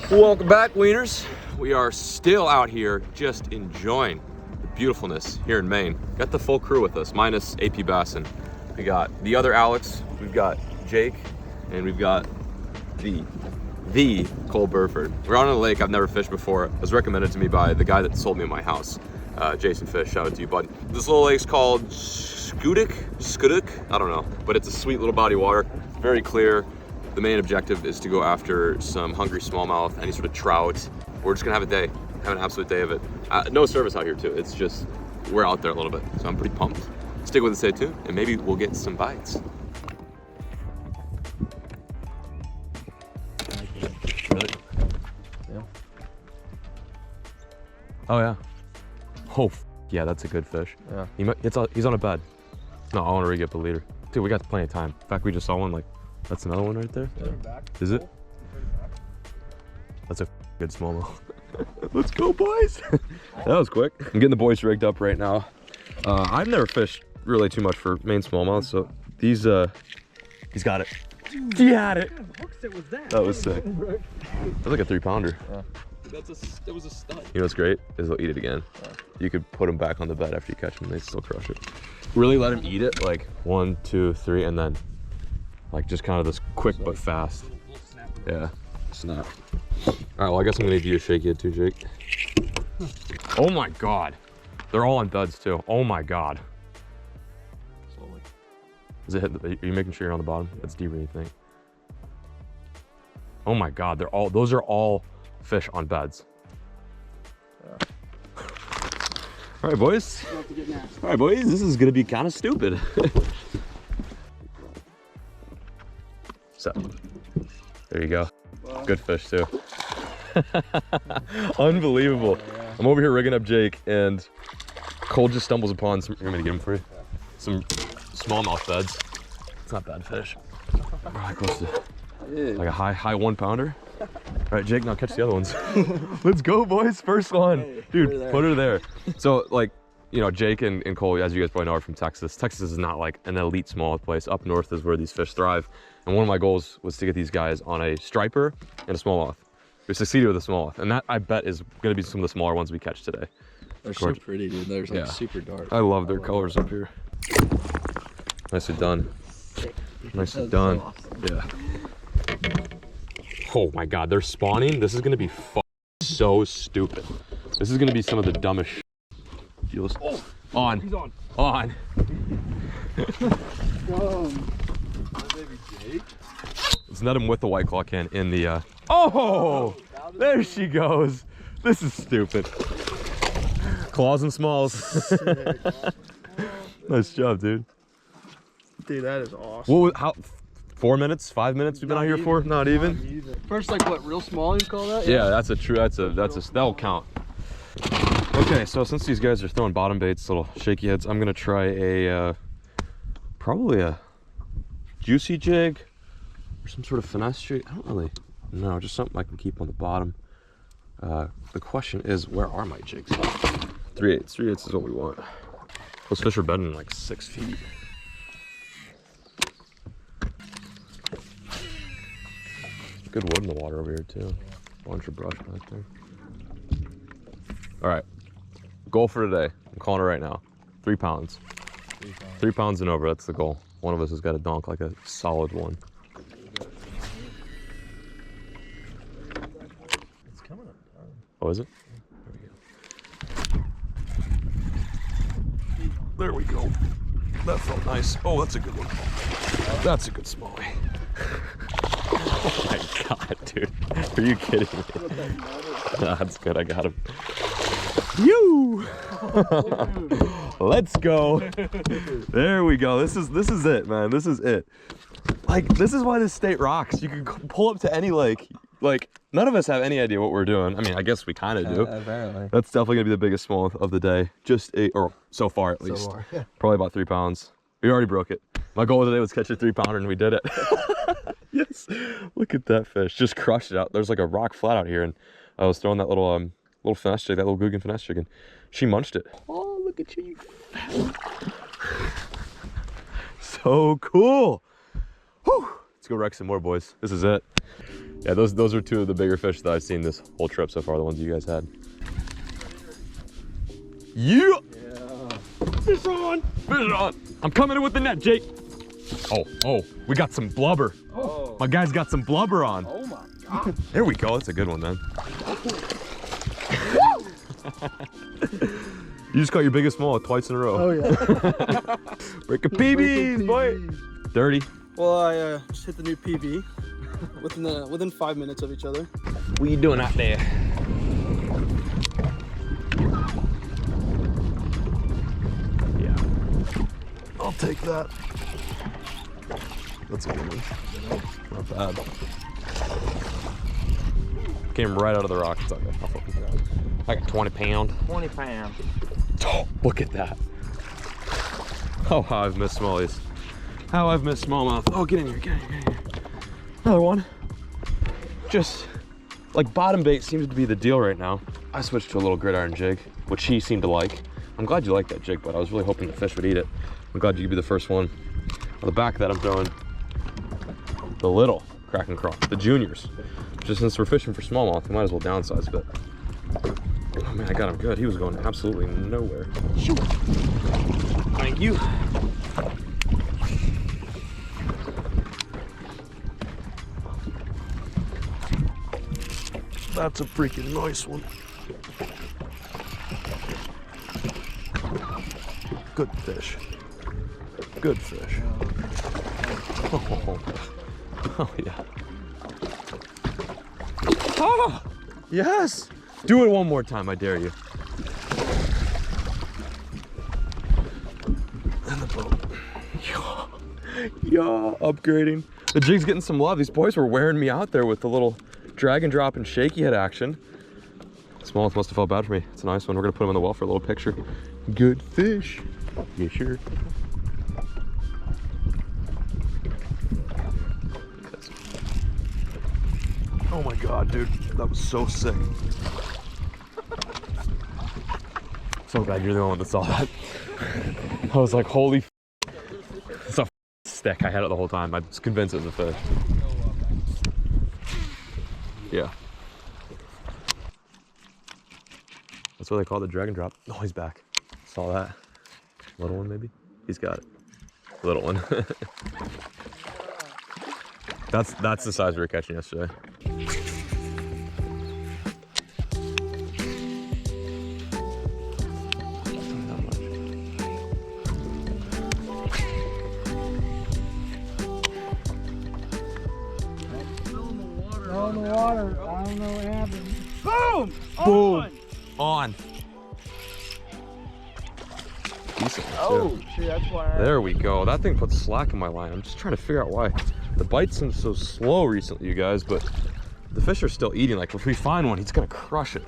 Welcome back, Wieners. We are still out here just enjoying the beautifulness here in Maine. Got the full crew with us, minus AP Basson. We got the other Alex, we've got Jake, and we've got the Cole Burford. We're out on a lake I've never fished before. It was recommended to me by the guy that sold me my house, Jason Fish. Shout out to you, bud. This little lake's called Skudik, I don't know, but it's a sweet little body of water, very clear. The main objective is to go after some hungry smallmouth, any sort of trout. We're just gonna have a day, have an absolute day of it. No service out here too. It's just, we're out there a little bit. So I'm pretty pumped. Stick with it, stay tuned, and maybe we'll get some bites. Really? Yeah. Oh yeah. Oh, yeah, that's a good fish. Yeah. He's on a bed. No, I wanna rig up the leader. Dude, we got plenty of time. In fact, we just saw one, like, that's another one right there. Yeah. Is it? That's a good smallmouth. Let's go, boys. That was quick. I'm getting the boys rigged up right now. I've never fished really too much for Maine smallmouth, so he's got it. Dude, he had it. That was sick. That's like a 3-pounder. Yeah. That was a stud. You know what's great is they'll eat it again. Yeah. You could put them back on the bed after you catch them, they still crush it. Really let them eat it, like 1, 2, 3, and then like just kind of this quick but fast. Yeah, snap. All right, well, I guess I'm gonna give you a shake head too, Jake. Oh my God. They're all on duds too. Oh my God. Slowly. Is it hit, are you making sure you're on the bottom? That's deeper than you think. Oh my God, those are all fish on beds. Yeah. All right, boys. All right, boys, this is gonna be kind of stupid. So, there you go. Wow. Good fish too. Unbelievable. Oh, yeah. I'm over here rigging up Jake, and Cole just stumbles upon some. You're gonna get him for you. Some smallmouth beds. It's not bad fish. Probably close to like a high 1-pounder. All right, Jake, now catch the other ones. Let's go, boys. First one, dude. Put her there. So, like, you know, Jake and Cole, as you guys probably know, are from Texas. Texas is not like an elite smallmouth place. Up north is where these fish thrive. And one of my goals was to get these guys on a striper and a smallmouth. We succeeded with a smallmouth, and that I bet is going to be some of the smaller ones we catch today. They're so pretty, dude. They're like super dark. I love their colors up here. Nicely done. Nicely done. So awesome. Yeah. Oh my God, they're spawning. This is going to be so stupid. This is going to be some of the dumbest shit. Oh, on. He's on. On. Let's net him with the White Claw can in the, oh, there she goes. This is stupid. Claws and smalls. Nice job, dude. Dude, that is awesome. How, 4 minutes, 5 minutes we've been out here for? Not even? First, like, what, real small you call that? Yeah, that's a, that'll count. Okay, so since these guys are throwing bottom baits, little shaky heads, I'm gonna try a, probably a juicy jig or some sort of finesse jig. I don't really know, just something I can keep on the bottom. The question is, where are my jigs? 3/8. 3/8 is what we want. Those fish are bedding like 6 feet. Good wood in the water over here too. Bunch of brush back there. All right, goal for today. I'm calling it right now. 3 pounds. 3 pounds and over, that's the goal. One of us has got to donk like a solid one. It's coming up. Oh, is it? There we go. That felt nice. Oh, that's a good one. That's a good smallie. Oh my God, dude. Are you kidding me? Nah, that's good, I got him. You! Let's go. There we go. This is it, man. This is it. Like, this is why this state rocks. You can pull up to any lake. Like, none of us have any idea what we're doing. I mean, I guess we kind of do. Apparently. That's definitely gonna be the biggest smallmouth of the day. Or so far at least. Yeah. Probably about 3 pounds. We already broke it. My goal today was catch a 3-pounder, and we did it. Yes. Look at that fish. Just crushed it out. There's like a rock flat out here, and I was throwing that little little finesse jig, that little Guggen finesse jig, and she munched it. Oh, look at you. So cool. Whew. Let's go wreck some more, boys. This is it. Yeah, those are two of the bigger fish that I've seen this whole trip so far, the ones you guys had. Yeah. Fish on. Fish on. I'm coming in with the net, Jake. Oh, we got some blubber. Oh. My guy's got some blubber on. Oh my God. There we go. That's a good one, man. You just caught your biggest smallmouth twice in a row. Oh yeah. Break a PB, boy. Dirty. Well, I just hit the new PB within 5 minutes of each other. What you doing out there? Yeah. I'll take that. That's a good one. Not bad. Came right out of the rock. It's okay. I'll fucking grab it. Like a 20 pound. 20 pounds. Oh, look at that. Oh, how I've missed smallies. How I've missed smallmouth. Oh, get in here, get in here, get in here. Another one. Just like bottom bait seems to be the deal right now. I switched to a little gridiron jig, which he seemed to like. I'm glad you like that jig, but I was really hoping the fish would eat it. I'm glad you could be the first one. On the back of that, I'm throwing the little Kraken crawl, the juniors. Just since we're fishing for smallmouth, we might as well downsize a bit. Oh man, I got him good. He was going absolutely nowhere. Shoot. Thank you. That's a freaking nice one. Good fish. Good fish. Oh yeah. Oh, yes. Do it one more time, I dare you. And the boat. Yeah, upgrading. The jig's getting some love. These boys were wearing me out there with the little drag and drop and shaky head action. Smallmouth must have felt bad for me. It's a nice one. We're gonna put him in the well for a little picture. Good fish. Yeah, sure. Oh my God, dude. That was so sick. So glad you're the one that saw that. I was like, holy f. It's a stick. I had it the whole time. I was convinced it was a fish. Yeah. That's what they call the drag and drop. Oh, he's back. Saw that. Little one, maybe? He's got it. Little one. That's the size we were catching yesterday. On the water. I don't know what happened. Boom! Boom! On. Decent. Oh, shit, that's why. There we go. That thing puts slack in my line. I'm just trying to figure out why. The bite seems so slow recently, you guys, but the fish are still eating. Like, if we find one, he's gonna crush it.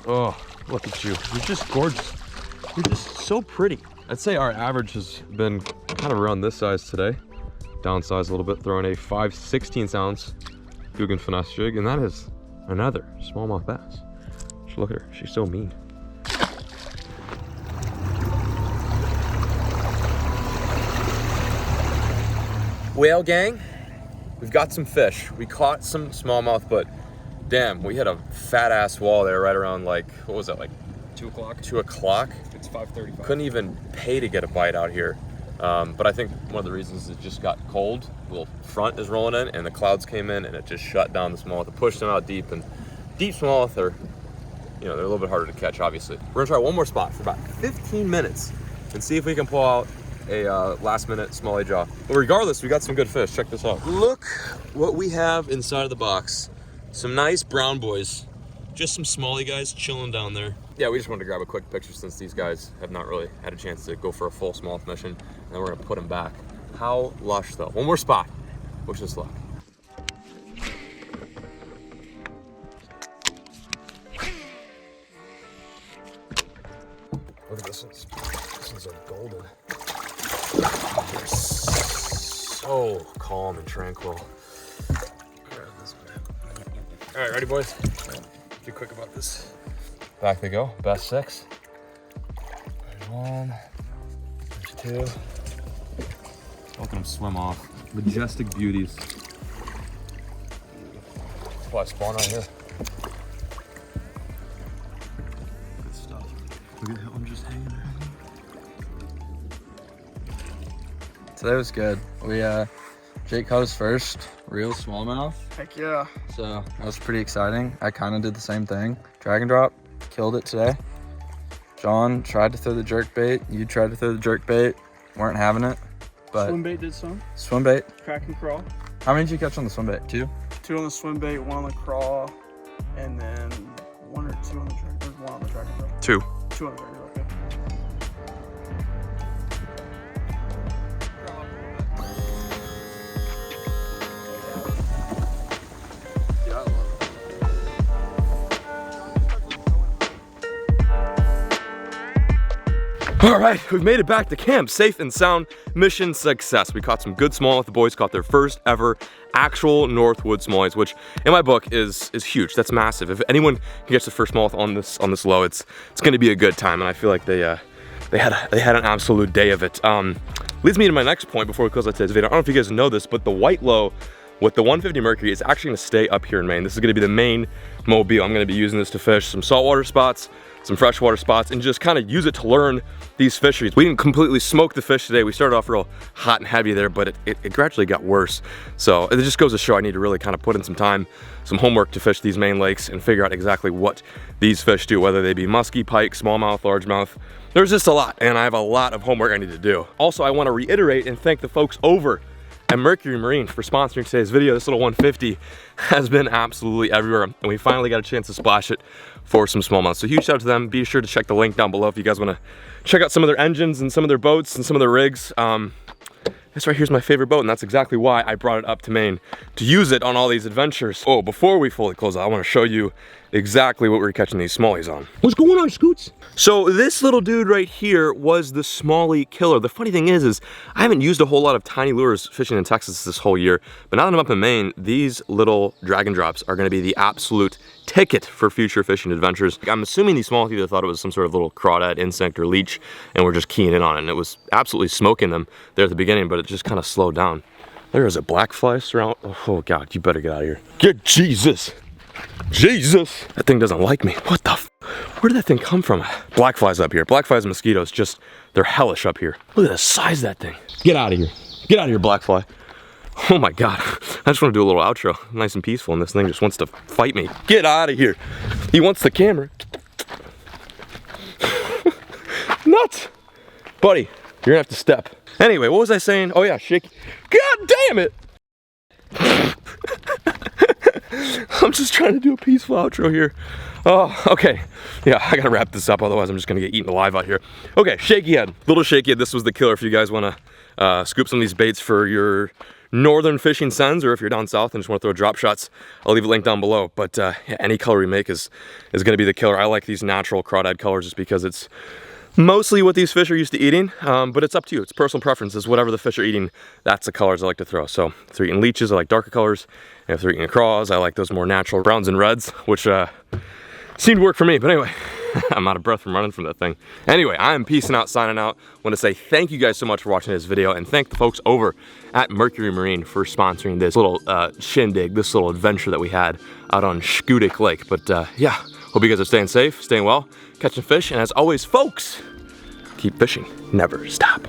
Oh, look at you. You're just gorgeous. You're just so pretty. I'd say our average has been kind of around this size today. Downsize a little bit, throwing a 5/16 ounce Guggen finesse jig, and that is another smallmouth bass. Just look at her. She's so mean. Well, gang, we've got some fish. We caught some smallmouth, but damn, we hit a fat ass wall there right around, like, what was that, like 2 o'clock. 2 o'clock? It's 5:35. Couldn't even pay to get a bite out here. But I think one of the reasons it just got cold, a little front is rolling in, and the clouds came in, and it just shut down the smallmouth. It pushed them out deep, and deep smallmouth are, you know, they're a little bit harder to catch, obviously. We're gonna try one more spot for about 15 minutes and see if we can pull out a last minute smallie jaw. But regardless, we got some good fish. Check this out. Look what we have inside of the box. Some nice brown boys. Just some smallie guys chilling down there. Yeah, we just wanted to grab a quick picture since these guys have not really had a chance to go for a full smallmouth mission. And then we're gonna put them back. How lush though. One more spot. Wish us luck. Look at this one. This one's a golden. They're so calm and tranquil. All right, ready, boys? Be quick about this. Back they go, best 6. There's 1, there's 2. Look at them swim off. Majestic beauties. That's why I spawn right here. Good stuff. Look at that one just hanging there. Today was good. Jake caught his first real smallmouth. Heck yeah. So that was pretty exciting. I kind of did the same thing. Drag and drop, killed it today. John tried to throw the jerk bait. You tried to throw the jerk bait. Weren't having it. But Swim bait did some. swim bait. Crack and crawl. How many did you catch on the swim bait? 2? 2 on the swim bait, 1 on the crawl, and then 1 or 2 on the drag, or 1 on the drag and drop. 2. 2 on the drag and drop, okay. All right, we've made it back to camp, safe and sound, mission success. We caught some good smallmouth. The boys caught their first ever actual Northwood smallies, which in my book is huge. That's massive. If anyone can catch the first smallmouth on this low, it's gonna be a good time, and I feel like they had an absolute day of it. Leads me to my next point before we close out today's video. I don't know if you guys know this, but the white low with the 150 Mercury is actually gonna stay up here in Maine. This is gonna be the main mobile. I'm gonna be using this to fish some saltwater spots, some freshwater spots, and just kind of use it to learn these fisheries. We didn't completely smoke the fish today. We started off real hot and heavy there, but it gradually got worse. So it just goes to show I need to really kind of put in some time, some homework to fish these Maine lakes and figure out exactly what these fish do, whether they be muskie, pike, smallmouth, largemouth. There's just a lot, and I have a lot of homework I need to do. Also, I want to reiterate and thank the folks over at Mercury Marine for sponsoring today's video. This little 150 has been absolutely everywhere, and we finally got a chance to splash it for some smallmouth. So huge shout out to them. Be sure to check the link down below if you guys want to check out some of their engines and some of their boats and some of their rigs. This right here's my favorite boat, and that's exactly why I brought it up to Maine, to use it on all these adventures. Oh, before we fully close out, I want to show you exactly what we're catching these smallies on. What's going on, Scoots? So this little dude right here was the smallie killer. The funny thing is I haven't used a whole lot of tiny lures fishing in Texas this whole year, but now that I'm up in Maine, these little drag and drops are gonna be the absolute ticket for future fishing adventures. I'm assuming these smallmouth either thought it was some sort of little crawdad, insect, or leech, and we're just keying in on it, and it was absolutely smoking them there at the beginning, but it just kind of slowed down. There is a black fly surround. Oh God, you better get out of here. Get Jesus. Jesus! That thing doesn't like me. What the f? Where did that thing come from? Black flies up here. Black flies and mosquitoes, just, they're hellish up here. Look at the size of that thing. Get out of here. Get out of here, black fly. Oh my God. I just want to do a little outro. Nice and peaceful, and this thing just wants to fight me. Get out of here. He wants the camera. Nuts! Buddy, you're gonna have to step. Anyway, what was I saying? Oh yeah, shake. God damn it! I'm just trying to do a peaceful outro here. Oh, okay. Yeah, I gotta wrap this up, otherwise I'm just gonna get eaten alive out here. Okay, shaky head. Little shaky head. This was the killer if you guys wanna scoop some of these baits for your northern fishing sends, or if you're down south and just wanna throw drop shots, I'll leave a link down below. But yeah, any color we make is gonna be the killer. I like these natural crawdad colors just because it's mostly what these fish are used to eating, but it's up to you. It's personal preferences. Whatever the fish are eating, that's the colors I like to throw. So if they're eating leeches, I like darker colors. And if they're eating craws, I like those more natural browns and reds, which seemed to work for me. But anyway, I'm out of breath from running from that thing. Anyway, I am peacing out, signing out. I want to say thank you guys so much for watching this video, and thank the folks over at Mercury Marine for sponsoring this little shindig, this little adventure that we had out on Schoodic Lake. But yeah, hope you guys are staying safe, staying well, catching fish, and as always, folks, keep fishing, never stop.